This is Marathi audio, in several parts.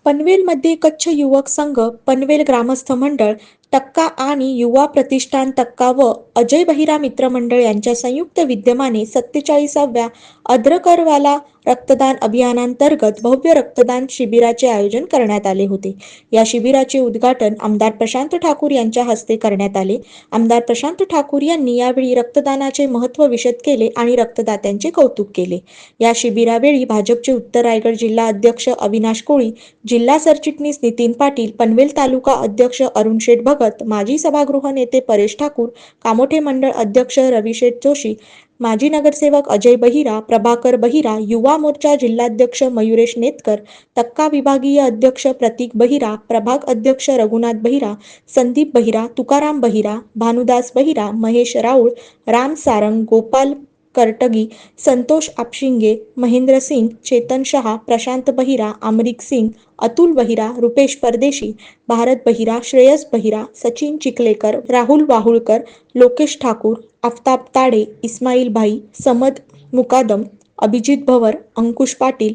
पनवेलमध्ये कच्छ युवक संघ, पनवेल ग्रामस्थ मंडळ, टक्का आणि युवा प्रतिष्ठान टक्का व अजय बहिरा मित्र मंडळ यांच्या संयुक्त विद्यमाने 47व्या अद्रकरवाला रक्तदान अभियानांतर्गत भव्य रक्तदान शिबिराचे आयोजन करण्यात आले होते। या शिबिराचे उद्घाटन आमदार प्रशांत ठाकूर यांच्या हस्ते करण्यात आले। आमदार प्रशांत ठाकूर यांनी यावेळी रक्तदानाचे महत्त्व विशद केले आणि रक्तदात्यांचे कौतुक केले। या शिबिरावेळी भाजपचे उत्तर रायगड जिल्हा अध्यक्ष अविनाश कोळी, जिल्हा सरचिटणीस नितीन पाटील, पनवेल तालुका अध्यक्ष अरुण शेठ भगत, माजी सभागृह नेते परेश ठाकूर, कामोठे मंडळ अध्यक्ष रविशेठ जोशी, माजी नगरसेवक अजय बहिरा, प्रभाकर बहिरा, युवा मोर्चा जिल्हाध्यक्ष मयुरेश नेतकर, टक्का विभागीय अध्यक्ष प्रतीक बहिरा, प्रभाग अध्यक्ष रघुनाथ बहिरा, संदीप बहिरा, तुकाराम बहिरा, भानुदास बहिरा, महेश राऊळ, राम सारंग, गोपाल करटगी, संतोष आपशिंगे, महेंद्र सिंग, चेतन शहा, प्रशांत बहिरा, अमरिक सिंग, अतुल बहिरा, रुपेश परदेशी, भारत बहिरा, श्रेयस बहिरा, सचिन चिखलेकर, राहुल वाहुळकर, लोकेश ठाकूर, आफताब ताडे, इस्माईल भाई, समद मुकादम, अभिजित भवर, अंकुश पाटील,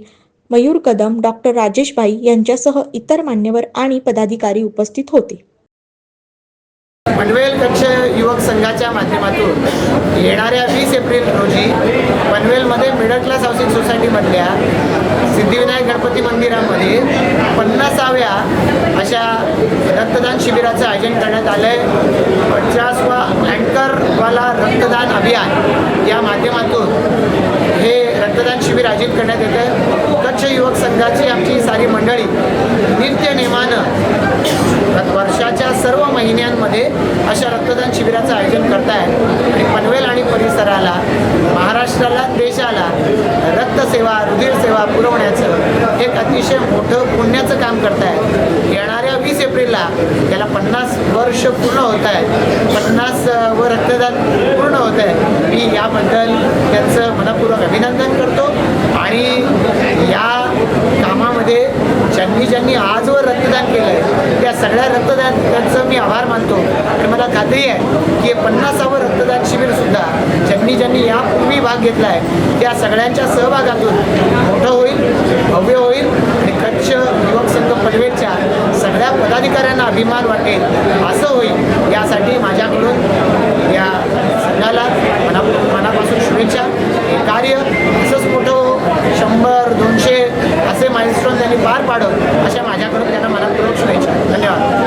मयूर कदम, डॉक्टर राजेश भाई यांच्यासह इतर मान्यवर आणि पदाधिकारी उपस्थित होते। पनवेल कच्छ युवक संघाच्या माध्यमातून येणाऱ्या 20 एप्रिल रोजी पनवेलमध्ये मिडल क्लास हाऊसिंग सोसायटीमधल्या सिद्धिविनायक गणपती मंदिरामध्ये 50व्या अशा रक्तदान शिबिराचं आयोजन करण्यात आलं आहे। 50वा अँकरवाला रक्तदान अभियान या माध्यमातून हे रक्तदान शिबिर आयोजित करण्यात येतं। कच्छ युवक संघाची आमची सारी मंडळी नित्यनेमानं वर्षाच्या सर्व महिन्यांमध्ये अशा रक्तदान शिबिराचं आयोजन करत आहे आणि पनवेल आणि परिसराला, महाराष्ट्राला, देशाला रक्तसेवा, रुधिरसेवा पुरवण्याचं एक अतिशय मोठं पुण्याचं काम करत आहे। येणाऱ्या 20 एप्रिलला त्याला 50 वर्ष पूर्ण होत आहेत, 50 व रक्तदान पूर्ण होत आहे। मी याबद्दल त्यांचं मनपूर्वक अभिनंदन करतो आणि या कामामध्ये ज्यांनी आजवर रक्तदान केलं आहे त्या सगळ्या रक्तदात्यांचं मी आभार मानतो आणि मला खात्री आहे की 50वं रक्तदान शिबिरसुद्धा ज्यांनी यापूर्वी भाग घेतला आहे त्या सगळ्यांच्या सहभागातून मोठं होईल, भव्य होईल आणि कच्छ युवक संघ पनवेलच्या सगळ्या पदाधिकाऱ्यांना अभिमान वाटेल असं होईल। यासाठी माझ्याकडून या संघाला मनापासून शुभेच्छा। हे कार्य असंच मोठं 100-200 असे माइलस्टोन त्यांनी पार पाडत अशा माझ्याकडून त्यांना मनापूर्वक शुभेच्छा। धन्यवाद।